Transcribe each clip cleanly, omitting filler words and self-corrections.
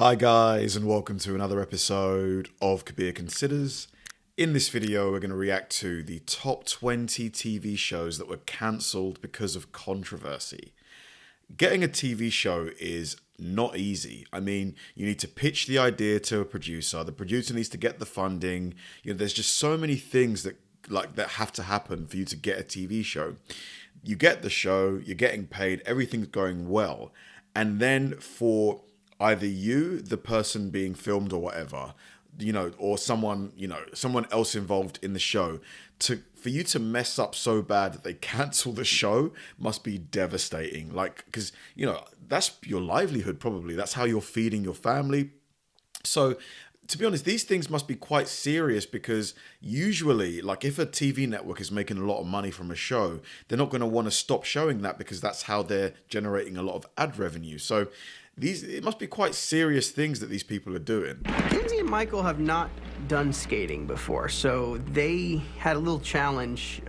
Hi guys, and welcome to another episode of Kabir Considers. In this video, we're going to react to the top 20 TV shows that were cancelled because of controversy. Getting a TV show is not easy. I mean, you need to pitch the idea to a producer. The producer needs to get the funding. You know, there's just so many things that have to happen for you to get a TV show. You get the show, you're getting paid, everything's going well, and then for either you, the person being filmed or whatever, or someone else involved in the show, for you to mess up so bad that they cancel the show must be devastating. Because, that's your livelihood probably. That's how you're feeding your family. So, to be honest, these things must be quite serious because usually, if a TV network is making a lot of money from a show, they're not going to want to stop showing that because that's how they're generating a lot of ad revenue. So it must be quite serious things that these people are doing. Kenzie and Michael have not done skating before, so they had a little challenge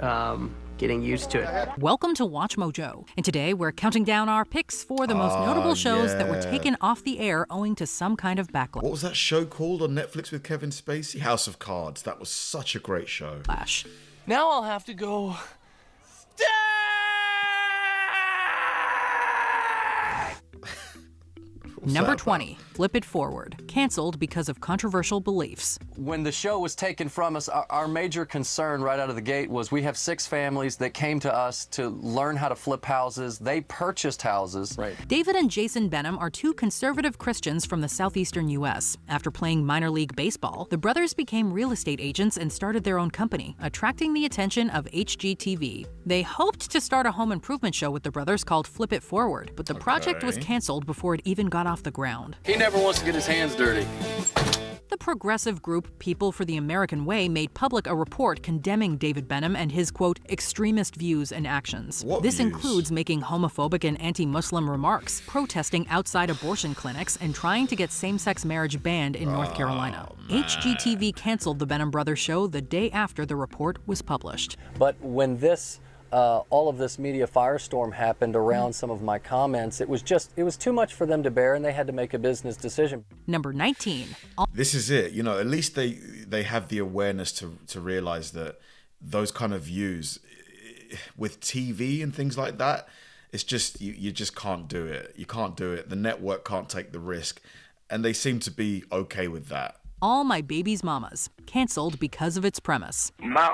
getting used to it. Welcome to Watch Mojo, and today we're counting down our picks for the most notable shows that were taken off the air owing to some kind of backlash. What was that show called on Netflix with Kevin Spacey? House of Cards. That was such a great show. Now I'll have to go. Number 20, Flip It Forward, canceled because of controversial beliefs. When the show was taken from us, our major concern right out of the gate was we have 6 families that came to us to learn how to flip houses. They purchased houses. Right. David and Jason Benham are 2 conservative Christians from the southeastern U.S. After playing minor league baseball, the brothers became real estate agents and started their own company, attracting the attention of HGTV. They hoped to start a home improvement show with the brothers called Flip It Forward, but the project was canceled before it even got off the ground. He never wants to get his hands dirty. The progressive group People for the American Way made public a report condemning David Benham and his, quote, extremist views and actions. This includes making homophobic and anti-Muslim remarks, protesting outside abortion clinics, and trying to get same-sex marriage banned in North Carolina. HGTV canceled the Benham Brothers show the day after the report was published. But when all of this media firestorm happened around some of my comments, it was too much for them to bear, and they had to make a business decision. Number 19. This is it. At least they have the awareness to realize that those kind of views with TV and things like that, it's just, you just can't do it. You can't do it. The network can't take the risk. And they seem to be okay with that. All My Baby's Mamas, canceled because of its premise. My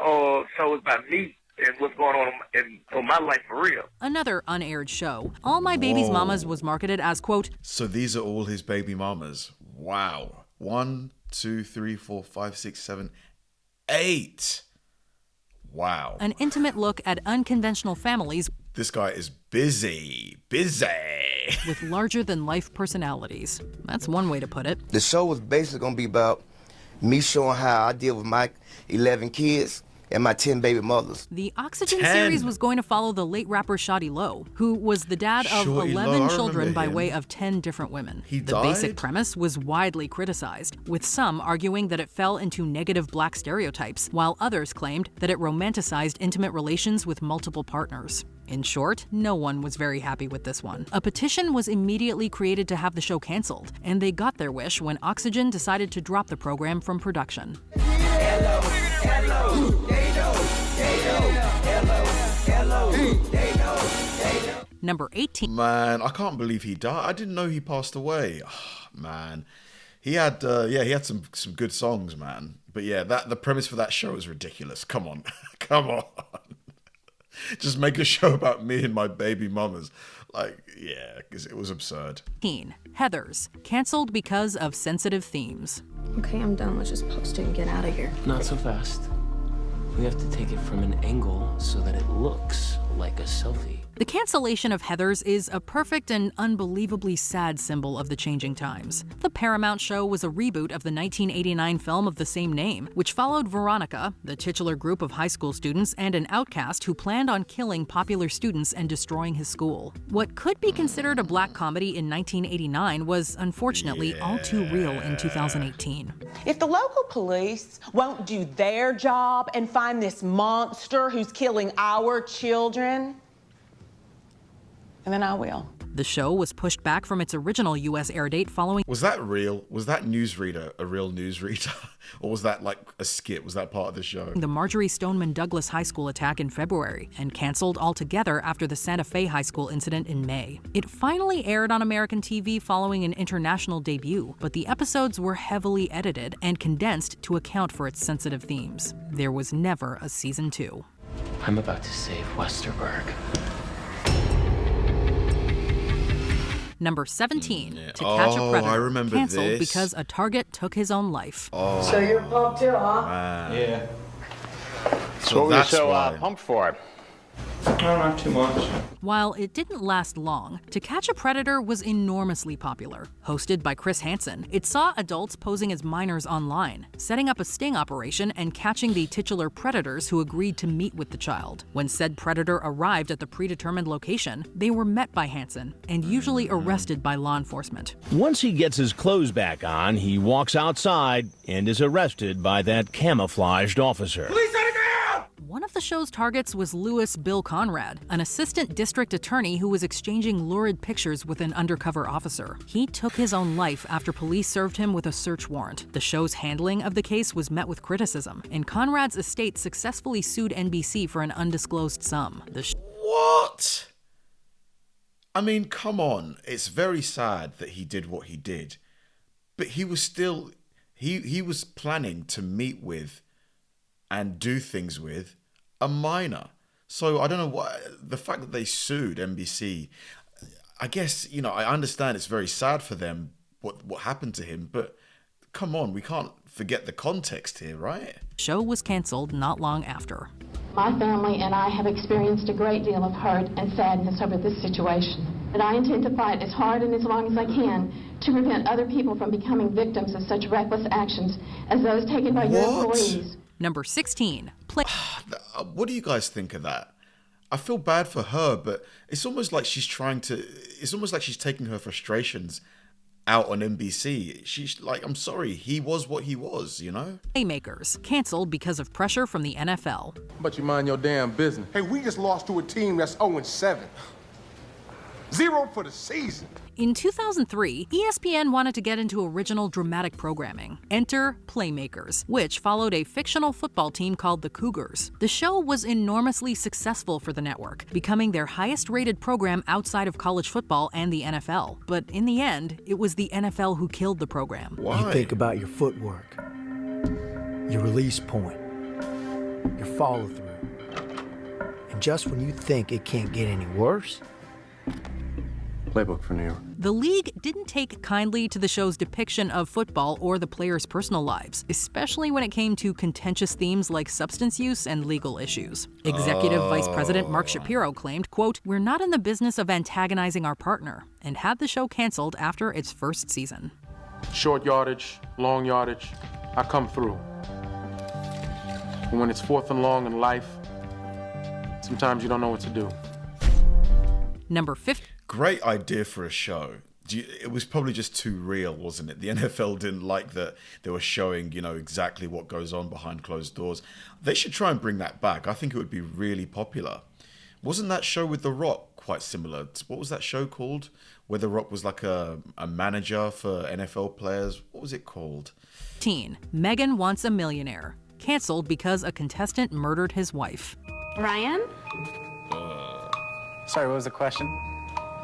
show is about me and what's going on in my life for real. Another unaired show. All My Baby's Mamas was marketed as, quote, so these are all his baby mamas. Wow. 1, 2, 3, 4, 5, 6, 7, 8. Wow. An intimate look at unconventional families. This guy is busy. With larger-than-life personalities. That's one way to put it. The show was basically going to be about me showing how I deal with my 11 kids and my 10 baby mothers. The Oxygen series was going to follow the late rapper Shawty Lo, who was the dad of 11 children by way of 10 different women. The basic premise was widely criticized, with some arguing that it fell into negative black stereotypes, while others claimed that it romanticized intimate relations with multiple partners. In short, no one was very happy with this one. A petition was immediately created to have the show canceled, and they got their wish when Oxygen decided to drop the program from production. Number 18. Man, I can't believe he died. I didn't know he passed away. Oh, man. He had some good songs, man. But yeah, the premise for that show is ridiculous. Come on. Come on. Just make a show about me and my baby mamas. Because it was absurd. Heathers, canceled because of sensitive themes. Okay, I'm done. Let's just post it and get out of here. Not so fast. We have to take it from an angle so that it looks like a selfie. The cancellation of Heathers is a perfect and unbelievably sad symbol of the changing times. The Paramount show was a reboot of the 1989 film of the same name, which followed Veronica, the titular group of high school students, and an outcast who planned on killing popular students and destroying his school. What could be considered a black comedy in 1989 was unfortunately all too real in 2018. If the local police won't do their job and find this monster who's killing our children, and then I will. The show was pushed back from its original U.S. air date following... Was that real? Was that newsreader a real newsreader? Or was that like a skit? Was that part of the show? The Marjorie Stoneman Douglas High School attack in February, and canceled altogether after the Santa Fe High School incident in May. It finally aired on American TV following an international debut, but the episodes were heavily edited and condensed to account for its sensitive themes. There was never a season 2. I'm about to save Westerberg. Number 17, To Catch a Predator, I remember canceled this. because a target took his own life. So you're pumped too, huh? Yeah. So that's why. pumped for it. No, not too much. While it didn't last long, To Catch a Predator was enormously popular. Hosted by Chris Hansen, it saw adults posing as minors online, setting up a sting operation and catching the titular predators who agreed to meet with the child. When said predator arrived at the predetermined location, they were met by Hansen and usually arrested by law enforcement. Once he gets his clothes back on, he walks outside and is arrested by that camouflaged officer. One of the show's targets was Louis Bill Conrad, an assistant district attorney who was exchanging lurid pictures with an undercover officer. He took his own life after police served him with a search warrant. The show's handling of the case was met with criticism, and Conrad's estate successfully sued NBC for an undisclosed sum. What? I mean, come on. It's very sad that he did what he did. But he was still... He was planning to meet with and do things with a minor. So I don't know why the fact that they sued NBC, I guess, you know, I understand it's very sad for them what happened to him, but come on, we can't forget the context here, right? The show was canceled not long after. My family and I have experienced a great deal of hurt and sadness over this situation. And I intend to fight as hard and as long as I can to prevent other people from becoming victims of such reckless actions as those taken by your employees. Number 16. What do you guys think of that? I feel bad for her, but it's almost like she's taking her frustrations out on NBC. She's like, I'm sorry, he was what he was, you know? Playmakers, canceled because of pressure from the NFL. But you mind your damn business. Hey, we just lost to a team that's 0-7. 0 for the season. In 2003, ESPN wanted to get into original dramatic programming. Enter Playmakers, which followed a fictional football team called the Cougars. The show was enormously successful for the network, becoming their highest-rated program outside of college football and the NFL. But in the end, it was the NFL who killed the program. Why? You think about your footwork, your release point, your follow-through. And just when you think it can't get any worse, Playbook for New York. The league didn't take kindly to the show's depiction of football or the players' personal lives, especially when it came to contentious themes like substance use and legal issues. Executive Vice President Mark Shapiro claimed, quote, "We're not in the business of antagonizing our partner," and had the show canceled after its first season. Short yardage, long yardage, I come through. And when it's 4th and long in life, sometimes you don't know what to do. Number 15. Great idea for a show. It was probably just too real, wasn't it? The NFL didn't like that they were showing, you know, exactly what goes on behind closed doors. They should try and bring that back. I think it would be really popular. Wasn't that show with The Rock quite similar? What was that show called? Where The Rock was like a manager for NFL players. What was it called? 15. Megan Wants a Millionaire. Canceled because a contestant murdered his wife. Ryan? Sorry, what was the question?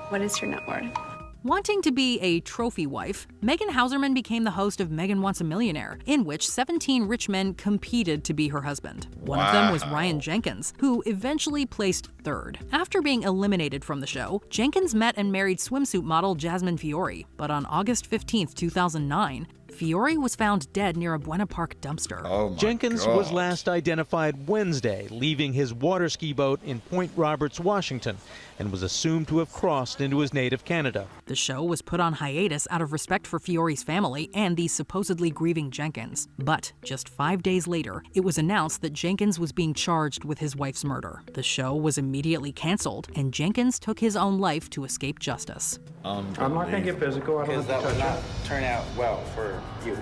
What is your net worth? Wanting to be a trophy wife, Megan Hauserman became the host of Megan Wants a Millionaire, in which 17 rich men competed to be her husband. One of them was Ryan Jenkins, who eventually placed third. After being eliminated from the show, Jenkins met and married swimsuit model Jasmine Fiore, but on August 15th, 2009, Fiore was found dead near a Buena Park dumpster. Jenkins was last identified Wednesday, leaving his water ski boat in Point Roberts, Washington, and was assumed to have crossed into his native Canada. The show was put on hiatus out of respect for Fiore's family and the supposedly grieving Jenkins. But just 5 days later, it was announced that Jenkins was being charged with his wife's murder. The show was immediately canceled, and Jenkins took his own life to escape justice. I'm not going to get physical. I don't Because that would not turn out well for you.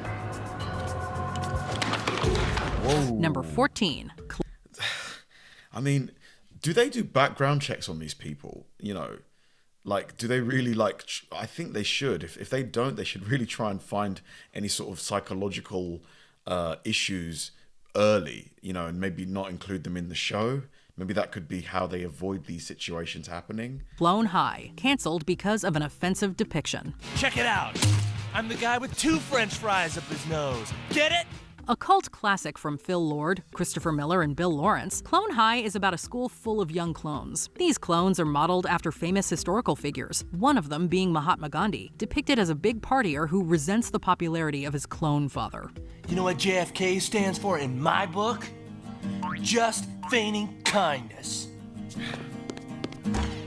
Whoa. Number 14. I mean, do they do background checks on these people? You know, Like, do they really like? I think they should. If they don't, they should really try and find any sort of psychological issues early, you know, and maybe not include them in the show. Maybe that could be how they avoid these situations happening. Flown High, canceled because of an offensive depiction. Check it out. I'm the guy with 2 French fries up his nose. Get it? A cult classic from Phil Lord, Christopher Miller, and Bill Lawrence, Clone High is about a school full of young clones. These clones are modeled after famous historical figures, one of them being Mahatma Gandhi, depicted as a big partier who resents the popularity of his clone father. You know what JFK stands for in my book? Just feigning kindness.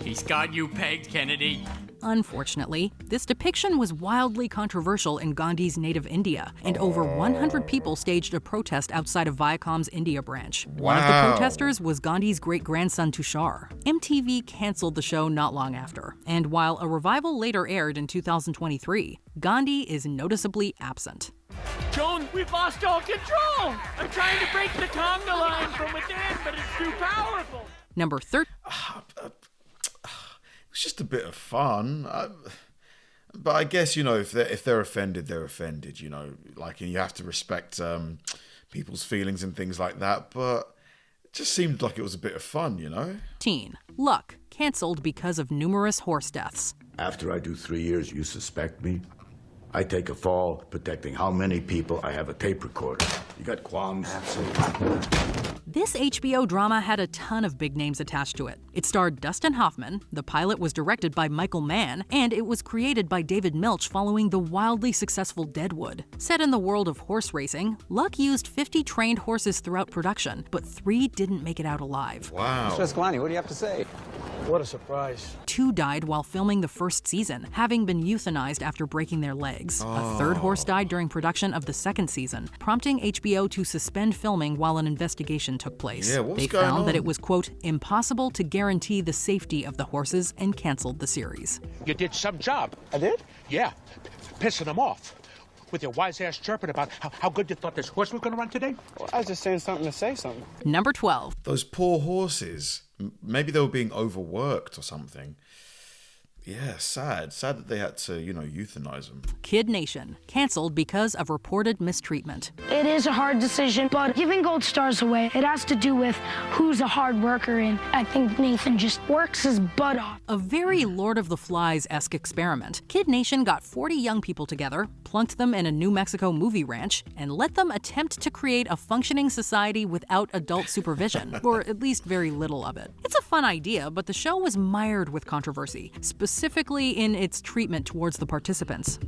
He's got you pegged, Kennedy. Unfortunately, this depiction was wildly controversial in Gandhi's native India, and over 100 people staged a protest outside of Viacom's India branch. One of the protesters was Gandhi's great-grandson Tushar. MTV canceled the show not long after, and while a revival later aired in 2023, Gandhi is noticeably absent. Joan, we've lost all control! I'm trying to break the conga line from within, but it's too powerful! Number 13. It's just a bit of fun. But I guess, you know, if they're offended, they're offended, you know. Like, and you have to respect people's feelings and things like that. But it just seemed like it was a bit of fun, you know. Teen. Luck, canceled because of numerous horse deaths. After I do 3 years, you suspect me? I take a fall protecting how many people. I have a tape recorder. You got qualms? Absolutely. This HBO drama had a ton of big names attached to it. It starred Dustin Hoffman, the pilot was directed by Michael Mann, and it was created by David Milch following the wildly successful Deadwood. Set in the world of horse racing, Luck used 50 trained horses throughout production, but 3 didn't make it out alive. Wow. Mr. Escalante, what do you have to say? What a surprise. 2 died while filming the first season, having been euthanized after breaking their legs. A 3rd horse died during production of the 2nd season, prompting HBO to suspend filming while an investigation took place. Yeah, what's they going found on? that it was, quote, impossible to guarantee the safety of the horses and canceled the series. You did some job. I did? Yeah, pissing them off. With your wise-ass chirping about how good you thought this horse was going to run today? Well, I was just saying something to say something. Number 12. Those poor horses. Maybe they were being overworked or something. Yeah, sad. Sad that they had to, you know, euthanize them. Kid Nation, canceled because of reported mistreatment. It is a hard decision, but giving gold stars away, it has to do with who's a hard worker, and I think Nathan just works his butt off. A very Lord of the Flies-esque experiment. Kid Nation got 40 young people together, plunked them in a New Mexico movie ranch, and let them attempt to create a functioning society without adult supervision, or at least very little of it. It's a fun idea, but the show was mired with controversy, specifically in its treatment towards the participants.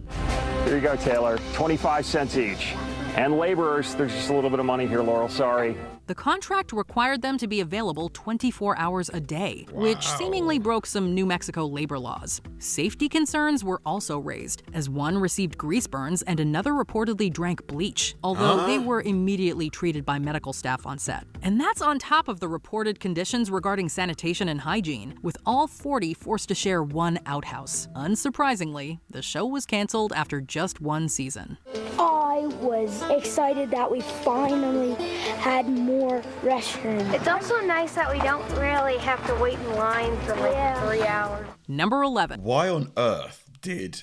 Here you go, Taylor. 25 cents each. And laborers, there's just a little bit of money here, Laurel, sorry. The contract required them to be available 24 hours a day, which seemingly broke some New Mexico labor laws. Safety concerns were also raised, as one received grease burns and another reportedly drank bleach, although they were immediately treated by medical staff on set. And that's on top of the reported conditions regarding sanitation and hygiene, with all 40 forced to share one outhouse. Unsurprisingly, the show was canceled after just 1 season. I was excited that we finally had more restrooms. It's also nice that we don't really have to wait in line for like 3 hours. Number 11. Why on earth did,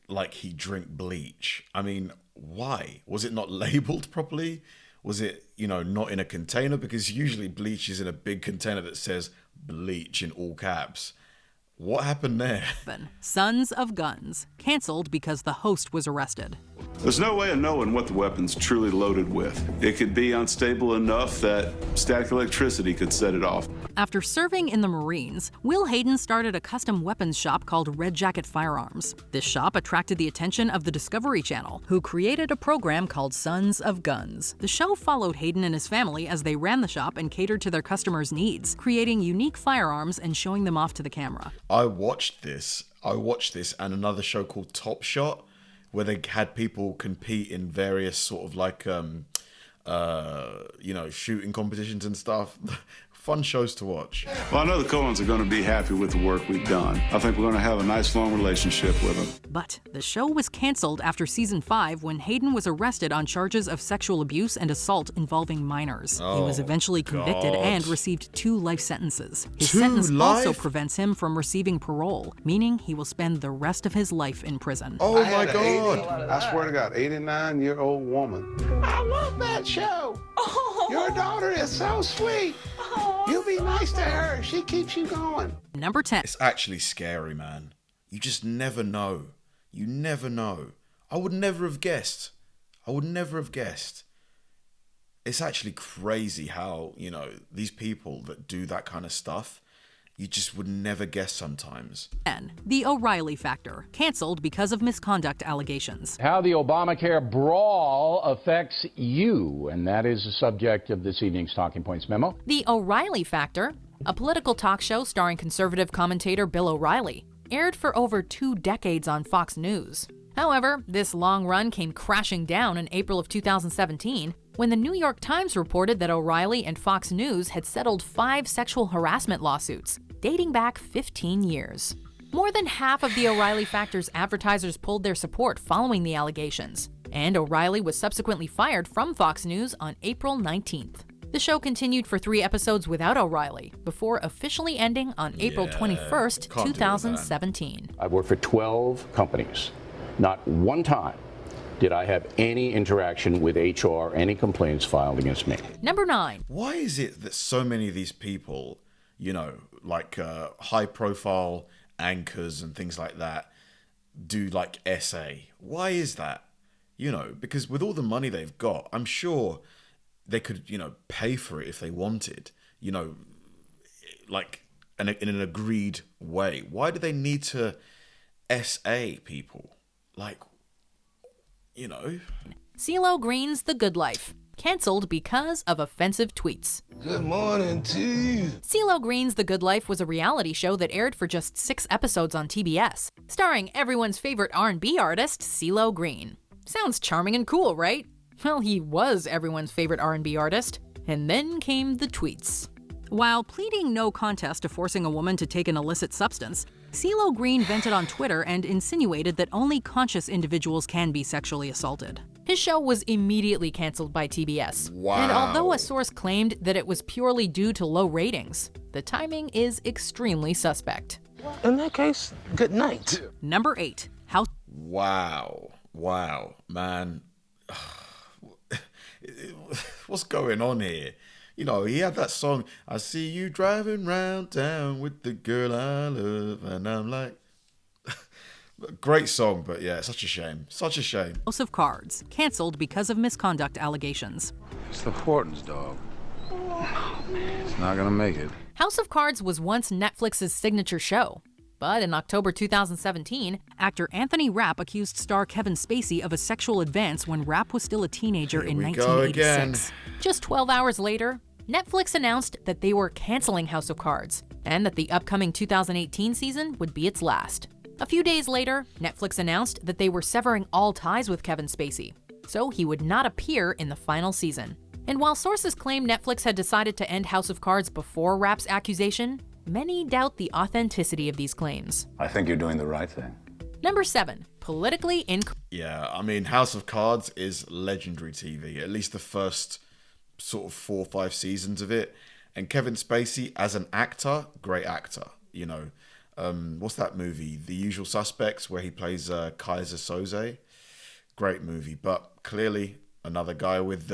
like, he drink bleach? I mean, why? Was it not labeled properly? Was it, you know, not in a container? Because usually bleach is in a big container that says bleach in all caps. What happened there? Sons of Guns, canceled because the host was arrested. There's no way of knowing what the weapon's truly loaded with. It could be unstable enough that static electricity could set it off. After serving in the Marines, Will Hayden started a custom weapons shop called Red Jacket Firearms. This shop attracted the attention of the Discovery Channel, who created a program called Sons of Guns. The show followed Hayden and his family as they ran the shop and catered to their customers' needs, creating unique firearms and showing them off to the camera. I watched this and another show called Top Shot, where they had people compete in various sort of like, you know, shooting competitions and stuff. fun shows to watch. Well, I know the Coens are going to be happy with the work we've done. I think we're going to have a nice, long relationship with them. But the show was canceled after season 5 when Hayden was arrested on charges of sexual abuse and assault involving minors. He was eventually convicted and received 2 life sentences. His sentence also prevents him from receiving parole, meaning he will spend the rest of his life in prison. Oh my God. I swear to God, 89-year-old woman. I love that show. Your daughter is so sweet. You be nice to her. She keeps you going. Number 10. It's actually scary, man. You just never know. You never know. I would never have guessed. It's actually crazy how, you know, these people that do that kind of stuff, you just would never guess sometimes. 10. The O'Reilly Factor, canceled because of misconduct allegations. How the Obamacare brawl affects you, and that is the subject of this evening's Talking Points memo. The O'Reilly Factor, a political talk show starring conservative commentator Bill O'Reilly, aired for over 2 decades on Fox News. However, this long run came crashing down in April of 2017 when the New York Times reported that O'Reilly and Fox News had settled 5 sexual harassment lawsuits, dating back 15 years. More than half of the O'Reilly Factor's advertisers pulled their support following the allegations, and O'Reilly was subsequently fired from Fox News on April 19th. The show continued for 3 episodes without O'Reilly, before officially ending on April 21st, 2017. I've worked for 12 companies. Not one time did I have any interaction with HR, any complaints filed against me. Number 9. Why is it that so many of these people, you know, like high-profile anchors and things like that, do like essay? Why is that? You know, because with all the money they've got, I'm sure they could, you know, pay for it if they wanted, you know, like in an agreed way. Why do they need to SA people? Like, you know. CeeLo Green's The Good Life, canceled because of offensive tweets. Good morning to you. CeeLo Green's The Good Life was a reality show that aired for just 6 episodes on TBS, starring everyone's favorite R&B artist, CeeLo Green. Sounds charming and cool, right? Well, he was everyone's favorite R&B artist. And then came the tweets. While pleading no contest to forcing a woman to take an illicit substance, CeeLo Green vented on Twitter and insinuated that only conscious individuals can be sexually assaulted. His show was immediately canceled by TBS. Wow. And although a source claimed that it was purely due to low ratings, the timing is extremely suspect. In that case, good night. Number 8. How... Wow, man. What's going on here? You know, he had that song, I see you driving round town with the girl I love, and I'm like... Great song, but yeah, such a shame. Such a shame. House of Cards, canceled because of misconduct allegations. It's the Hortons, dog. Oh, man, it's not gonna make it. House of Cards was once Netflix's signature show. But in October 2017, actor Anthony Rapp accused star Kevin Spacey of a sexual advance when Rapp was still a teenager in 1986. Just 12 hours later, Netflix announced that they were canceling House of Cards, and that the upcoming 2018 season would be its last. A few days later, Netflix announced that they were severing all ties with Kevin Spacey, so he would not appear in the final season. And while sources claim Netflix had decided to end House of Cards before Rapp's accusation, many doubt the authenticity of these claims. I think you're doing the right thing. Number 7. Politically incorrect. Yeah, I mean, House of Cards is legendary TV, at least the first sort of 4 or 5 seasons of it. And Kevin Spacey, as an actor, great actor. You know, what's that movie? The Usual Suspects, where he plays Kaiser Soze. Great movie, but clearly another guy with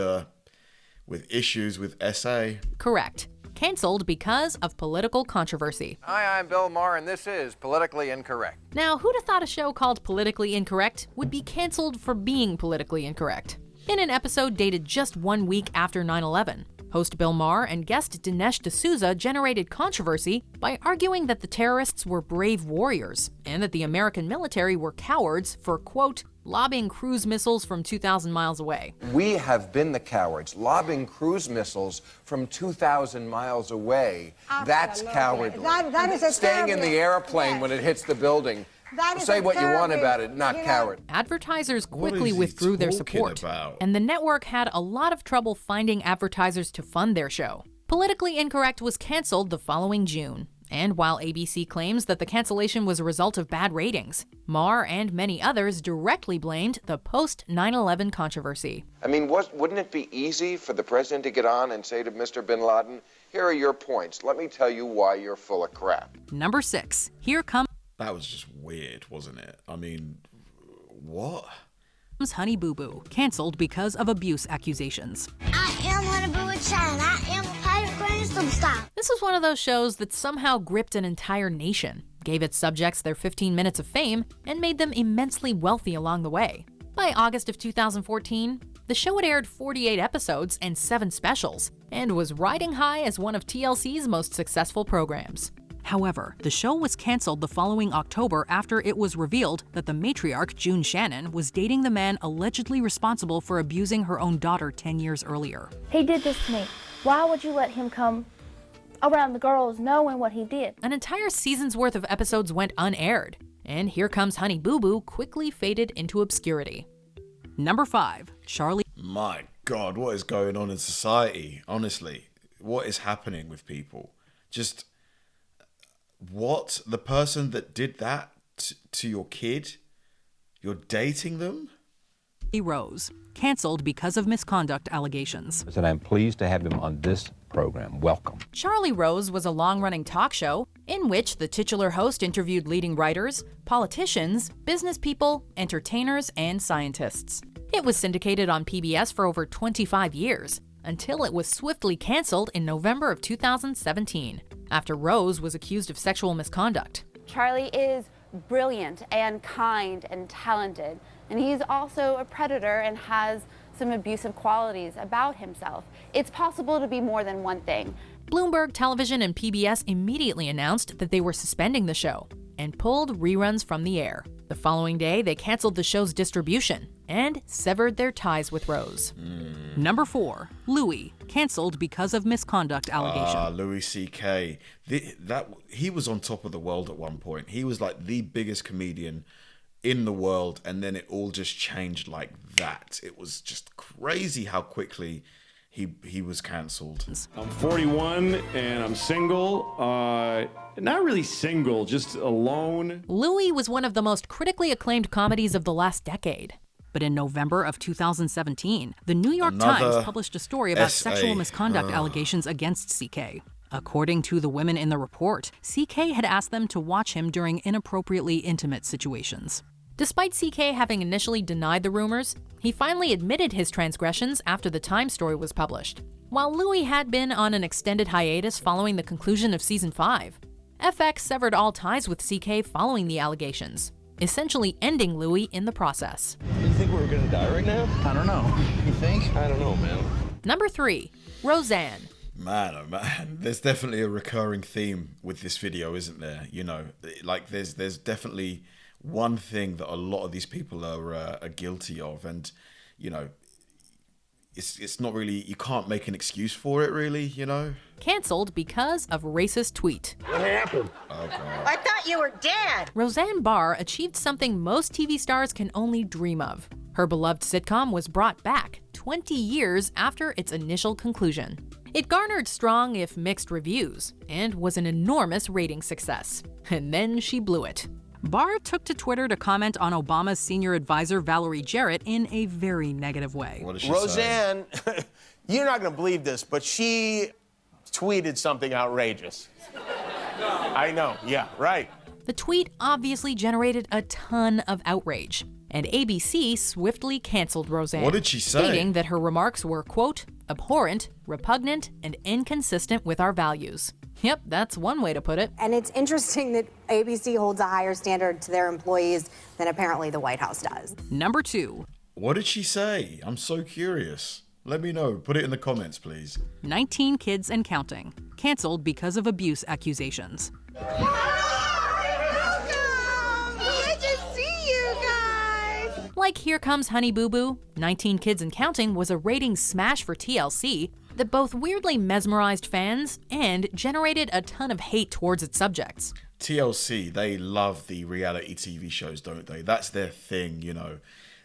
issues with SA. Correct. Canceled because of political controversy. Hi, I'm Bill Maher, and this is Politically Incorrect. Now, who'd have thought a show called Politically Incorrect would be canceled for being politically incorrect? In an episode dated just 1 week after 9/11, host Bill Maher and guest Dinesh D'Souza generated controversy by arguing that the terrorists were brave warriors and that the American military were cowards for, quote, lobbing cruise missiles from 2,000 miles away. We have been the cowards, lobbing cruise missiles from 2,000 miles away. That's cowardly. That is a Staying in the airplane when it hits the building. Say what you want about it, not coward. Advertisers quickly withdrew their support, and the network had a lot of trouble finding advertisers to fund their show. Politically Incorrect was canceled the following June. And while ABC claims that the cancellation was a result of bad ratings, Maher and many others directly blamed the post-9/11 controversy. I mean, wouldn't it be easy for the president to get on and say to Mr. bin Laden, here are your points. Let me tell you why you're full of crap. Number 6. Here comes... That was just weird, wasn't it? I mean, what? Honey Boo Boo, canceled because of abuse accusations. I am Honey Boo Boo Chan. I am a pirate grand superstar. This was one of those shows that somehow gripped an entire nation, gave its subjects their 15 minutes of fame, and made them immensely wealthy along the way. By August of 2014, the show had aired 48 episodes and 7 specials, and was riding high as one of TLC's most successful programs. However, the show was canceled the following October after it was revealed that the matriarch, June Shannon, was dating the man allegedly responsible for abusing her own daughter 10 years earlier. He did this to me. Why would you let him come around the girls knowing what he did? An entire season's worth of episodes went unaired, and Here Comes Honey Boo Boo quickly faded into obscurity. Number 5. Charlie. My God, what is going on in society? Honestly, what is happening with people? Just... What? The person that did that to your kid? You're dating them? Rose, canceled because of misconduct allegations. And I'm pleased to have him on this program. Welcome. Charlie Rose was a long-running talk show in which the titular host interviewed leading writers, politicians, business people, entertainers, and scientists. It was syndicated on PBS for over 25 years, until it was swiftly canceled in November of 2017, after Rose was accused of sexual misconduct. Charlie is brilliant and kind and talented, and he's also a predator and has some abusive qualities about himself. It's possible to be more than one thing. Bloomberg Television and PBS immediately announced that they were suspending the show and pulled reruns from the air. The following day, they canceled the show's distribution and severed their ties with Rose. Number 4. Louis, canceled because of misconduct allegation. Louis C.K. He was on top of the world at one point. He was like the biggest comedian in the world, and then it all just changed like that. It was just crazy how quickly he was cancelled. I'm 41 and I'm single. Not really single, just alone. Louis was one of the most critically acclaimed comedies of the last decade. But in November of 2017, the New York Times published a story about sexual misconduct allegations against CK. According to the women in the report, CK had asked them to watch him during inappropriately intimate situations. Despite CK having initially denied the rumors, he finally admitted his transgressions after the Times story was published. While Louis had been on an extended hiatus following the conclusion of Season 5, FX severed all ties with CK following the allegations, essentially ending Louis in the process. You think we're gonna die right now? I don't know. You think? I don't know, man. Number 3. Roseanne. Man, oh man, there's definitely a recurring theme with this video, isn't there? You know, like there's definitely one thing that a lot of these people are guilty of, and you know, it's not really, you can't make an excuse for it, really, you know? Canceled because of racist tweet. What happened? Oh, God. I thought you were dead. Roseanne Barr achieved something most TV stars can only dream of. Her beloved sitcom was brought back 20 years after its initial conclusion. It garnered strong, if mixed, reviews, and was an enormous rating success. And then she blew it. Barr took to Twitter to comment on Obama's senior advisor Valerie Jarrett in a very negative way. What did she Roseanne, you're not going to believe this, but she tweeted something outrageous. I know, yeah, right. The tweet obviously generated a ton of outrage, and ABC swiftly canceled Roseanne. What did she say? Stating that her remarks were, quote, abhorrent, repugnant, and inconsistent with our values. Yep, that's one way to put it. And it's interesting that ABC holds a higher standard to their employees than apparently the White House does. Number 2. What did she say? I'm so curious. Let me know. Put it in the comments, please. 19 Kids and Counting, canceled because of abuse accusations. Like Here Comes Honey Boo Boo, 19 Kids and Counting was a ratings smash for TLC that both weirdly mesmerized fans and generated a ton of hate towards its subjects. TLC, they love the reality TV shows, don't they? That's their thing, you know.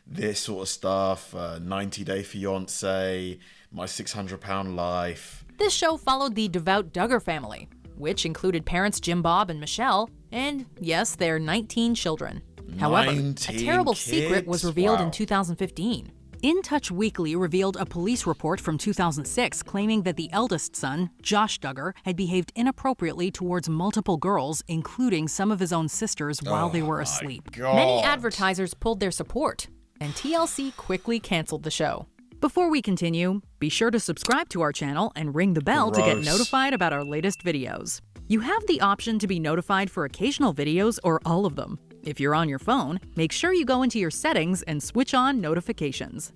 this sort of stuff, 90 Day Fiancé, My 600-Pound Life. This show followed the devout Duggar family, which included parents Jim Bob and Michelle, and yes, their 19 children. However, a terrible secret was revealed in 2015. In Touch Weekly revealed a police report from 2006 claiming that the eldest son, Josh Duggar, had behaved inappropriately towards multiple girls, including some of his own sisters, while they were asleep. Many advertisers pulled their support, and TLC quickly canceled the show. Before we continue, be sure to subscribe to our channel and ring the bell to get notified about our latest videos. You have the option to be notified for occasional videos or all of them. If you're on your phone, make sure you go into your settings and switch on notifications.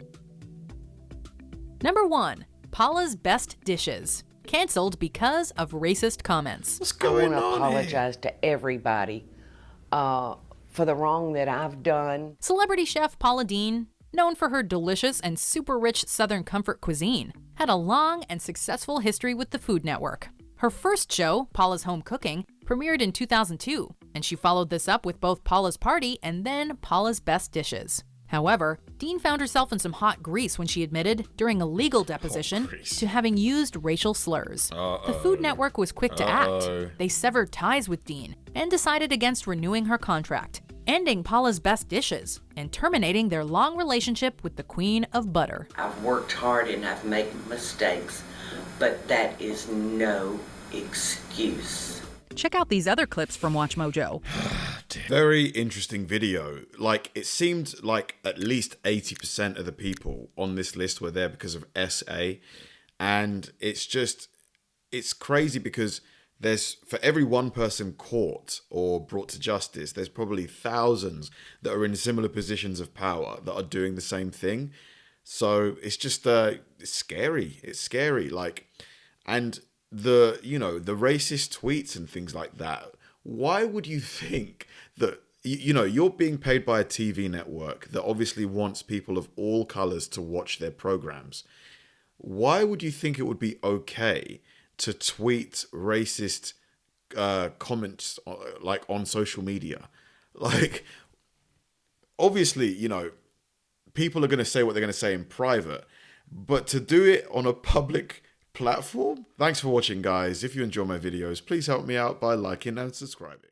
Number 1. Paula's Best Dishes. Canceled because of racist comments. What's going on? I want to apologize to everybody for the wrong that I've done. Celebrity chef Paula Deen, known for her delicious and super rich Southern comfort cuisine, had a long and successful history with the Food Network. Her first show, Paula's Home Cooking, premiered in 2002, and she followed this up with both Paula's Party and then Paula's Best Dishes. However, Deen found herself in some hot grease when she admitted, during a legal deposition, to having used racial slurs. The Food Network was quick to act. They severed ties with Deen and decided against renewing her contract, ending Paula's Best Dishes and terminating their long relationship with the Queen of Butter. I've worked hard and I've made mistakes, but that is no excuse. Check out these other clips from WatchMojo. Very interesting video. Like, it seemed like at least 80% of the people on this list were there because of SA. And it's crazy because there's, for every one person caught or brought to justice, there's probably thousands that are in similar positions of power that are doing the same thing. So it's just, it's scary. It's scary. Like, and the racist tweets and things like that. Why would you think that, you're being paid by a TV network that obviously wants people of all colors to watch their programs? Why would you think it would be okay to tweet racist comments like on social media? Like, obviously, people are going to say what they're going to say in private, but to do it on a public platform? Thanks for watching, guys. If you enjoy my videos, please help me out by liking and subscribing.